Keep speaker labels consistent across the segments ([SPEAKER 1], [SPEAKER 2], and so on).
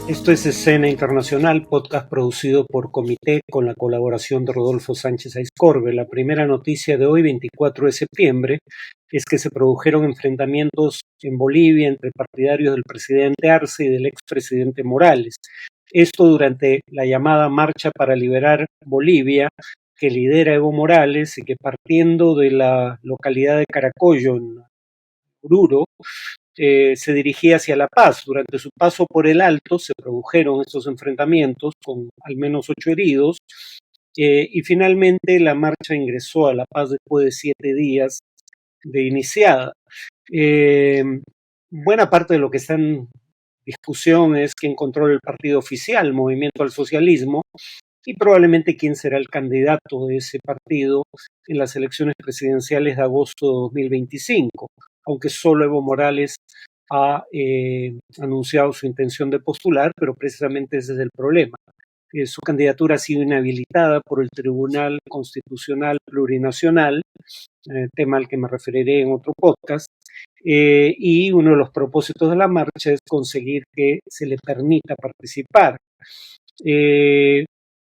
[SPEAKER 1] Esto es Escena Internacional, podcast producido por Comité con la colaboración de Rodolfo Sánchez Aizcorbe. La primera noticia de hoy, 24 de septiembre, es que se produjeron enfrentamientos en Bolivia entre partidarios del presidente Arce y del expresidente Morales. Esto durante la llamada Marcha para Liberar Bolivia, que lidera Evo Morales y que partiendo de la localidad de Caracollo, en Oruro, se dirigía hacia La Paz. Durante su paso por el Alto se produjeron estos enfrentamientos con al menos 8 heridos y finalmente la marcha ingresó a La Paz después de 7 días de iniciada. Eh, Buena parte de lo que está en discusión es quién controla el partido oficial, Movimiento al Socialismo, y probablemente quién será el candidato de ese partido en las elecciones presidenciales de agosto de 2025, aunque solo Evo Morales ha anunciado su intención de postular, pero precisamente ese es el problema. Su candidatura ha sido inhabilitada por el Tribunal Constitucional Plurinacional, tema al que me referiré en otro podcast, y uno de los propósitos de la marcha es conseguir que se le permita participar.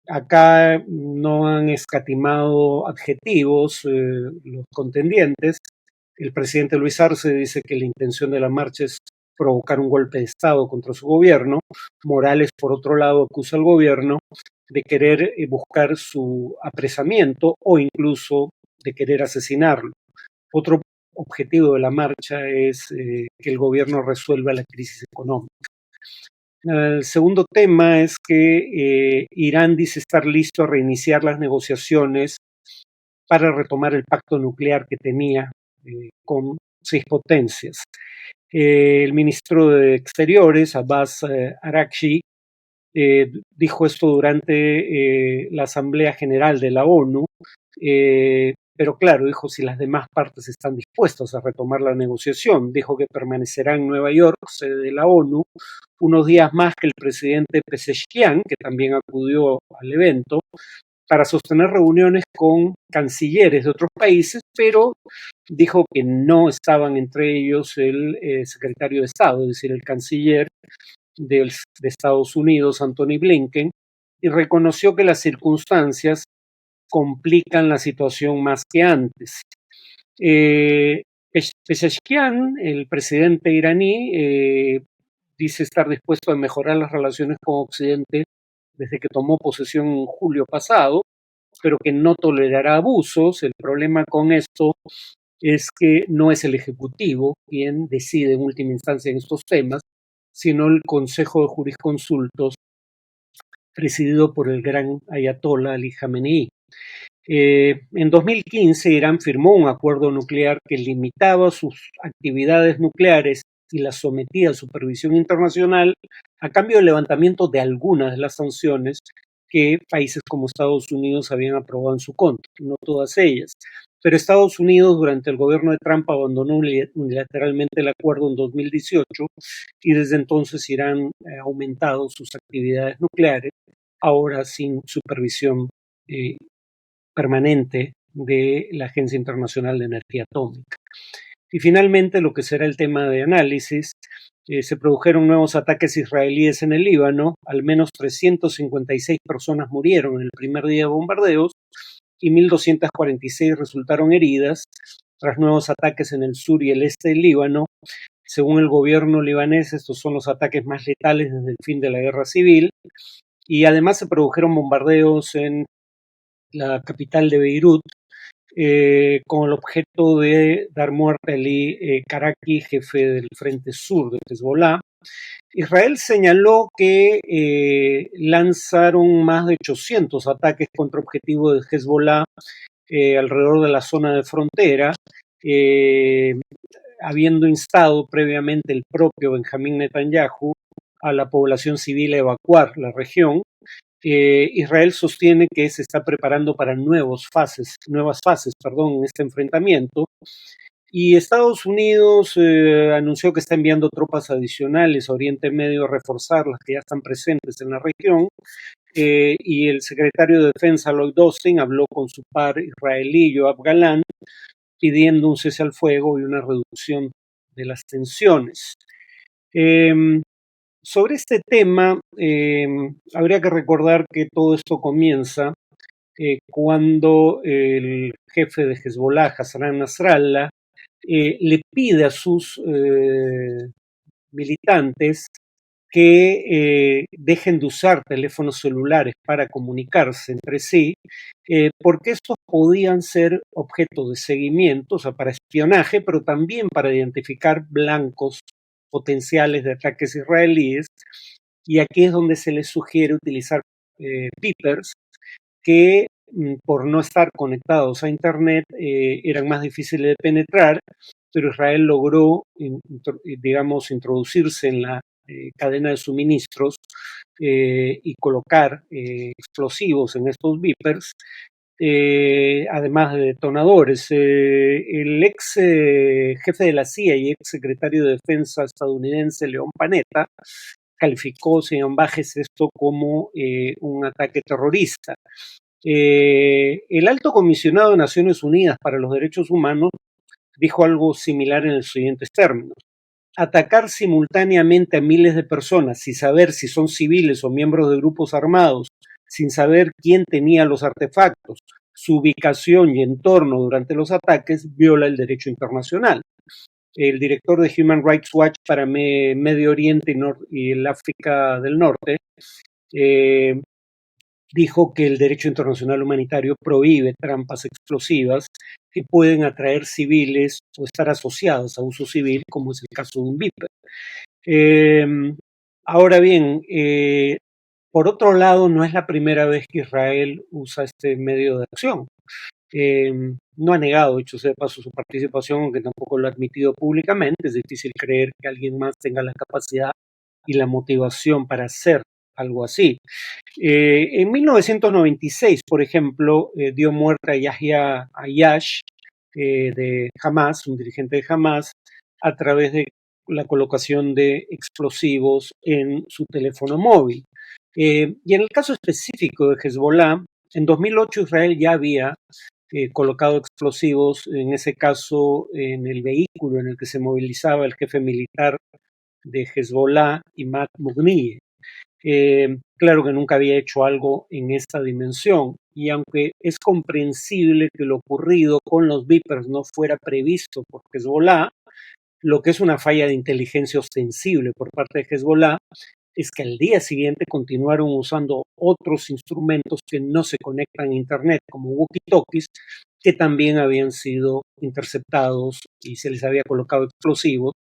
[SPEAKER 1] Acá no han escatimado adjetivos los contendientes. El presidente Luis Arce dice que la intención de la marcha es provocar un golpe de Estado contra su gobierno. Morales, por otro lado, acusa al gobierno de querer buscar su apresamiento o incluso de querer asesinarlo. Otro objetivo de la marcha es que el gobierno resuelva la crisis económica. El segundo tema es que Irán dice estar listo a reiniciar las negociaciones para retomar el pacto nuclear que tenía con 6 potencias. El ministro de Exteriores, Abbas Araghchi, dijo esto durante la Asamblea General de la ONU, pero claro, dijo si las demás partes están dispuestas a retomar la negociación. Dijo que permanecerá en Nueva York, sede de la ONU, unos días más que el presidente Pezeshkian, que también acudió al evento, para sostener reuniones con cancilleres de otros países, pero dijo que no estaban entre ellos el secretario de Estado, es decir, el canciller de Estados Unidos, Anthony Blinken, y reconoció que las circunstancias complican la situación más que antes. Pezeshkian, el presidente iraní, dice estar dispuesto a mejorar las relaciones con Occidente desde que tomó posesión en julio pasado, pero que no tolerará abusos. El problema con esto es que no es el Ejecutivo quien decide en última instancia en estos temas, sino el Consejo de Jurisconsultos presidido por el gran ayatollah Ali Khamenei. En 2015 Irán firmó un acuerdo nuclear que limitaba sus actividades nucleares y las sometía a supervisión internacional a cambio del levantamiento de algunas de las sanciones que países como Estados Unidos habían aprobado en su contra, no todas ellas. Pero Estados Unidos durante el gobierno de Trump abandonó unilateralmente el acuerdo en 2018 y desde entonces Irán ha aumentado sus actividades nucleares, ahora sin supervisión permanente de la Agencia Internacional de Energía Atómica. Y finalmente, lo que será el tema de análisis, se produjeron nuevos ataques israelíes en el Líbano, al menos 356 personas murieron en el primer día de bombardeos y 1.246 resultaron heridas tras nuevos ataques en el sur y el este del Líbano. Según el gobierno libanés, estos son los ataques más letales desde el fin de la guerra civil, y además se produjeron bombardeos en la capital de Beirut, con el objeto de dar muerte a Ali Karaki, jefe del Frente Sur de Hezbollah. Israel señaló que lanzaron más de 800 ataques contra objetivos de Hezbollah alrededor de la zona de frontera, habiendo instado previamente el propio Benjamín Netanyahu a la población civil a evacuar la región. Israel sostiene que se está preparando para nuevas fases en este enfrentamiento, y Estados Unidos anunció que está enviando tropas adicionales a Oriente Medio a reforzar las que ya están presentes en la región, y el secretario de Defensa Lloyd Austin habló con su par israelí Yoav Gallant pidiendo un cese al fuego y una reducción de las tensiones. Sobre este tema, habría que recordar que todo esto comienza cuando el jefe de Hezbollah, Hassan Nasrallah, le pide a sus militantes que dejen de usar teléfonos celulares para comunicarse entre sí, porque estos podían ser objeto de seguimiento, o sea, para espionaje, pero también para identificar blancos potenciales de ataques israelíes. Y aquí es donde se les sugiere utilizar beepers que por no estar conectados a Internet eran más difíciles de penetrar, pero Israel logró, digamos, introducirse en la cadena de suministros y colocar explosivos en estos beepers, además de detonadores. El ex jefe de la CIA y ex secretario de Defensa estadounidense, León Panetta, calificó sin ambajes esto como un ataque terrorista. El alto comisionado de Naciones Unidas para los Derechos Humanos dijo algo similar en los siguientes términos: atacar simultáneamente a miles de personas sin saber si son civiles o miembros de grupos armados, sin saber quién tenía los artefactos, su ubicación y entorno durante los ataques, viola el derecho internacional. El director de Human Rights Watch para Medio Oriente y el África del Norte dijo que el derecho internacional humanitario prohíbe trampas explosivas que pueden atraer civiles o estar asociadas a uso civil, como es el caso de un beeper. Ahora bien, por otro lado, no es la primera vez que Israel usa este medio de acción. No ha negado, dicho sea de paso, su participación, aunque tampoco lo ha admitido públicamente. Es difícil creer que alguien más tenga la capacidad y la motivación para hacer algo así. En 1996, por ejemplo, dio muerte a Yahya Ayash de Hamas, un dirigente de Hamas, a través de la colocación de explosivos en su teléfono móvil. Y en el caso específico de Hezbollah, en 2008 Israel ya había colocado explosivos, en ese caso en el vehículo en el que se movilizaba el jefe militar de Hezbollah, Imad Mughniyeh. Claro que nunca había hecho algo en esta dimensión, y aunque es comprensible que lo ocurrido con los beepers no fuera previsto por Hezbollah, lo que es una falla de inteligencia ostensible por parte de Hezbollah es que al día siguiente continuaron usando otros instrumentos que no se conectan a Internet, como walkie-talkies, que también habían sido interceptados y se les había colocado explosivos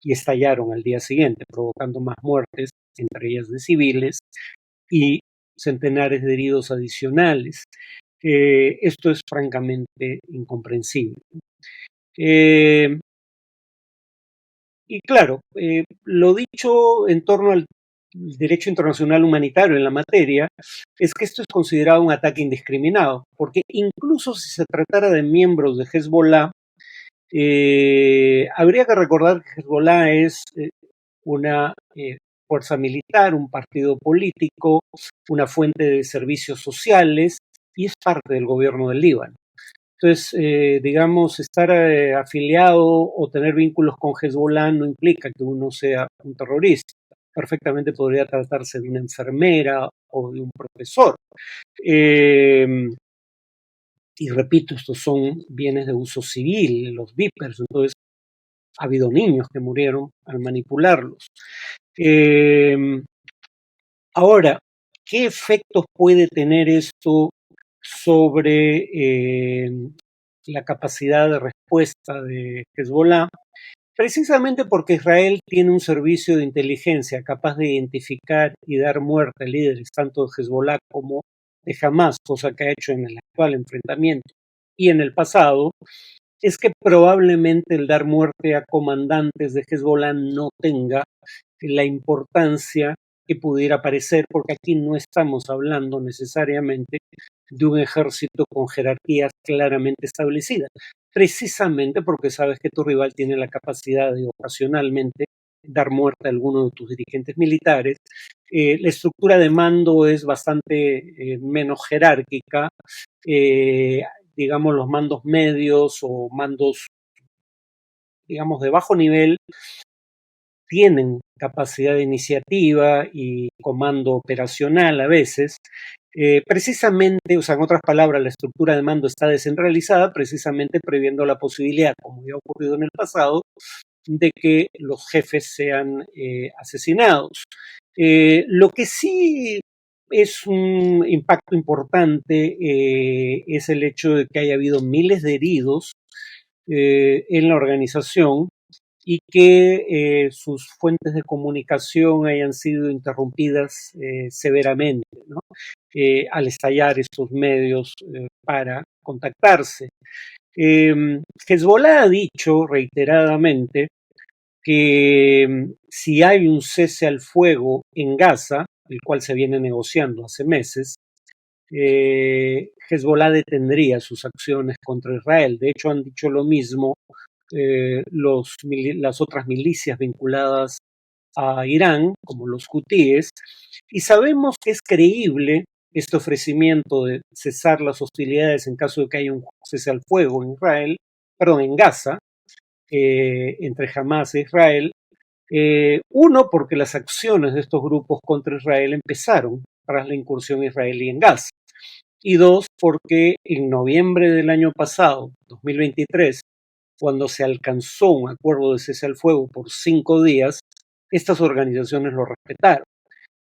[SPEAKER 1] y estallaron al día siguiente, provocando más muertes, entre ellas de civiles, y centenares de heridos adicionales. Esto es francamente incomprensible. Y claro, lo dicho en torno al derecho internacional humanitario en la materia es que esto es considerado un ataque indiscriminado, porque incluso si se tratara de miembros de Hezbollah, habría que recordar que Hezbollah es una fuerza militar, un partido político, una fuente de servicios sociales y es parte del gobierno del Líbano. Entonces, digamos, estar afiliado o tener vínculos con Hezbollah no implica que uno sea un terrorista. Perfectamente podría tratarse de una enfermera o de un profesor. Y repito, estos son bienes de uso civil, los beepers, entonces ha habido niños que murieron al manipularlos. Ahora, ¿qué efectos puede tener esto sobre la capacidad de respuesta de Hezbollah? Precisamente porque Israel tiene un servicio de inteligencia capaz de identificar y dar muerte a líderes tanto de Hezbollah como de Hamas, cosa que ha hecho en el actual enfrentamiento y en el pasado, es que probablemente el dar muerte a comandantes de Hezbollah no tenga la importancia que pudiera parecer, porque aquí no estamos hablando necesariamente de un ejército con jerarquías claramente establecidas, precisamente porque sabes que tu rival tiene la capacidad de ocasionalmente dar muerte a alguno de tus dirigentes militares. La estructura de mando es bastante menos jerárquica. Digamos, los mandos medios o mandos, digamos, de bajo nivel tienen capacidad de iniciativa y comando operacional a veces, precisamente, o sea, en otras palabras, la estructura de mando está descentralizada, precisamente previendo la posibilidad, como ya ha ocurrido en el pasado, de que los jefes sean asesinados. Lo que sí es un impacto importante es el hecho de que haya habido miles de heridos en la organización y que sus fuentes de comunicación hayan sido interrumpidas severamente, ¿no? Al estallar estos medios para contactarse. Hezbollah ha dicho reiteradamente que si hay un cese al fuego en Gaza, el cual se viene negociando hace meses, Hezbollah detendría sus acciones contra Israel. De hecho, han dicho lo mismo las otras milicias vinculadas a Irán, como los hutíes, y sabemos que es creíble este ofrecimiento de cesar las hostilidades en caso de que haya un cese al fuego en Israel, perdón, en Gaza, entre Hamas e Israel. Uno, porque las acciones de estos grupos contra Israel empezaron tras la incursión israelí en Gaza. Y dos, porque en noviembre del año pasado, 2023, cuando se alcanzó un acuerdo de cese al fuego por 5 días, estas organizaciones lo respetaron.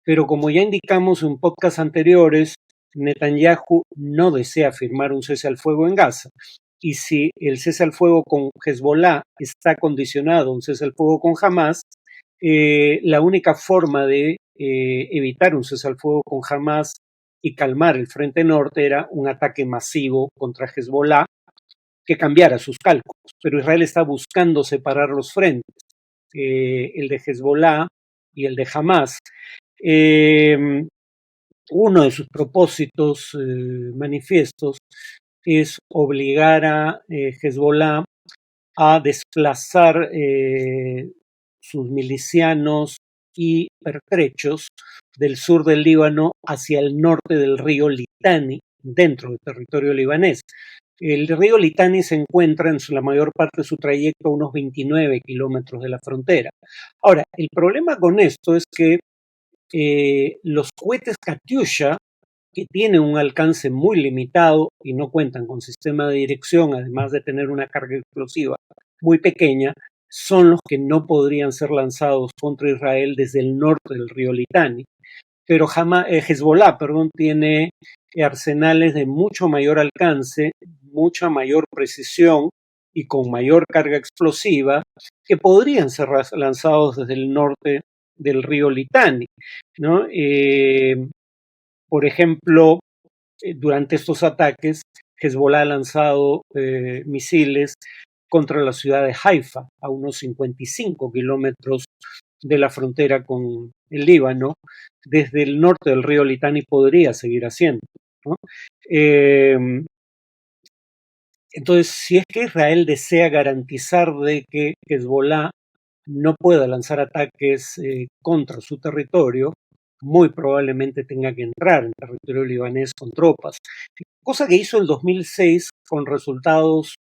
[SPEAKER 1] Pero como ya indicamos en podcasts anteriores, Netanyahu no desea firmar un cese al fuego en Gaza. Y si el cese al fuego con Hezbollah está condicionado a un cese al fuego con Hamas, la única forma de evitar un cese al fuego con Hamas y calmar el frente norte era un ataque masivo contra Hezbollah que cambiara sus cálculos. Pero Israel está buscando separar los frentes, el de Hezbollah y el de Hamas. Uno de sus propósitos manifiestos es obligar a Hezbollah a desplazar sus milicianos y pertrechos del sur del Líbano hacia el norte del río Litani, dentro del territorio libanés. El río Litani se encuentra en la mayor parte de su trayecto a unos 29 kilómetros de la frontera. Ahora, el problema con esto es que los cohetes Katyusha, que tienen un alcance muy limitado y no cuentan con sistema de dirección, además de tener una carga explosiva muy pequeña, son los que no podrían ser lanzados contra Israel desde el norte del río Litani. Pero Hezbollah, tiene arsenales de mucho mayor alcance, mucha mayor precisión y con mayor carga explosiva que podrían ser lanzados desde el norte del río Litani, ¿no? Por ejemplo, durante estos ataques, Hezbollah ha lanzado misiles contra la ciudad de Haifa, a unos 55 kilómetros de la frontera con el Líbano. Desde el norte del río Litani podría seguir haciendo, ¿no? Entonces, si es que Israel desea garantizar de que Hezbollah no pueda lanzar ataques contra su territorio, muy probablemente tenga que entrar en territorio libanés con tropas, cosa que hizo en 2006 con resultados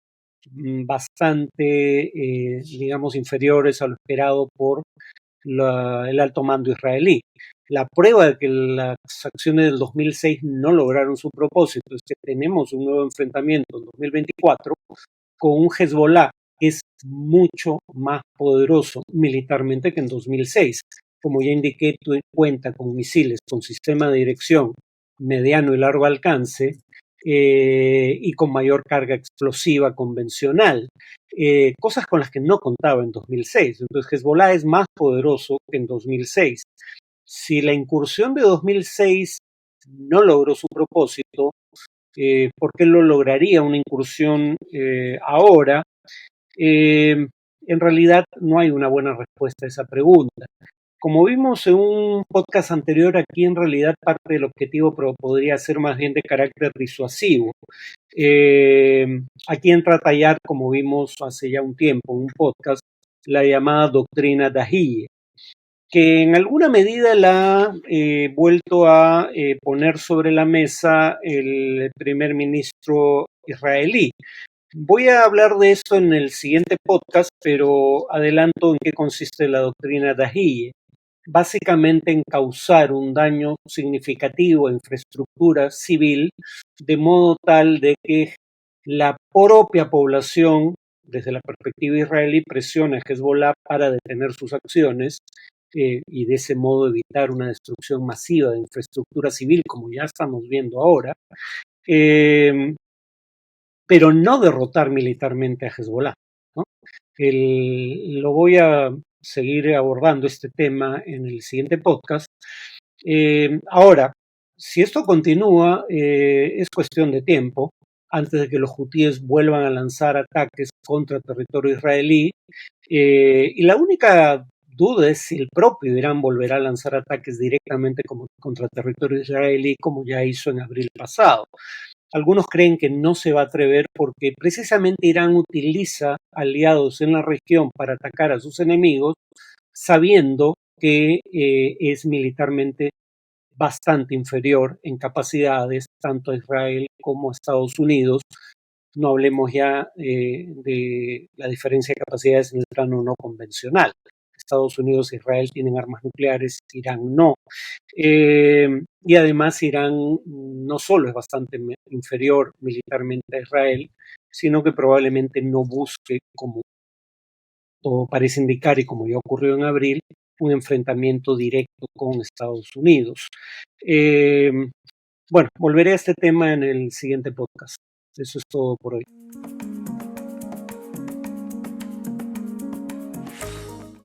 [SPEAKER 1] bastante, digamos, inferiores a lo esperado por el alto mando israelí. La prueba de que las acciones del 2006 no lograron su propósito es que tenemos un nuevo enfrentamiento en 2024 con un Hezbollah que es mucho más poderoso militarmente que en 2006. Como ya indiqué, cuenta con misiles con sistema de dirección mediano y largo alcance y con mayor carga explosiva convencional, cosas con las que no contaba en 2006. Entonces Hezbollah es más poderoso que en 2006. Si la incursión de 2006 no logró su propósito, ¿por qué lo lograría una incursión ahora? En realidad no hay una buena respuesta a esa pregunta. Como vimos en un podcast anterior, aquí en realidad parte del objetivo podría ser más bien de carácter disuasivo. Aquí entra a tallar, como vimos hace ya un tiempo en un podcast, la llamada doctrina Dahiyeh, que en alguna medida la ha vuelto a poner sobre la mesa el primer ministro israelí. Voy a hablar de esto en el siguiente podcast, pero adelanto en qué consiste la doctrina Dahiyeh. Básicamente en causar un daño significativo a infraestructura civil, de modo tal de que la propia población, desde la perspectiva israelí, presione a Hezbollah para detener sus acciones y de ese modo evitar una destrucción masiva de infraestructura civil, como ya estamos viendo ahora, pero no derrotar militarmente a Hezbollah, ¿no? Lo voy a seguir abordando este tema en el siguiente podcast. Ahora, si esto continúa, es cuestión de tiempo antes de que los hutíes vuelvan a lanzar ataques contra territorio israelí. Y la única duda es si el propio Irán volverá a lanzar ataques directamente contra territorio israelí, como ya hizo en abril pasado. Algunos creen que no se va a atrever porque precisamente Irán utiliza aliados en la región para atacar a sus enemigos, sabiendo que es militarmente bastante inferior en capacidades tanto a Israel como a Estados Unidos. No hablemos ya de la diferencia de capacidades en el plano no convencional. Estados Unidos e Israel tienen armas nucleares, Irán no. Y además Irán no solo es bastante inferior militarmente a Israel, sino que probablemente no busque, como todo parece indicar y como ya ocurrió en abril, un enfrentamiento directo con Estados Unidos. Bueno, volveré a este tema en el siguiente podcast. Eso es todo por hoy.